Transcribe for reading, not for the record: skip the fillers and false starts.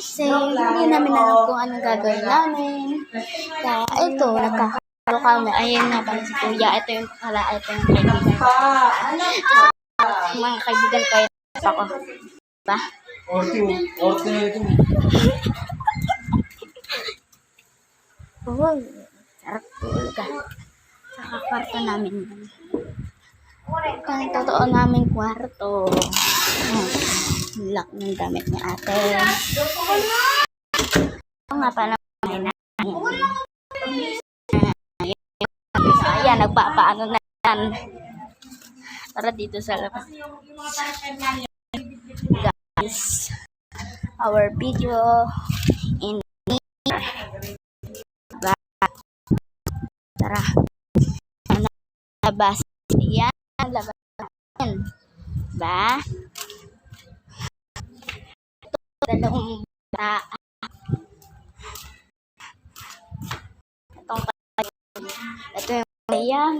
Kasi hindi namin alam kung anong gagawin namin. Kaya ito, nagkakalo kami. Ayun nga pala si Kuya. Ito yung kaibigan ko. Mga kaibigan ko yun ako. Diba? Orto na ito. Uy, sarap tulog ah. Saka kwarto namin. Ang totoo naming kwarto. Lock ng damit ni ate. Ito nga pala na. Ayan, nagpapaano na yan. Para dito sa labas. Guys, our video in tara. Labas. Yan, labas. Ba? Ito, dalawang bata. Ito yung yan.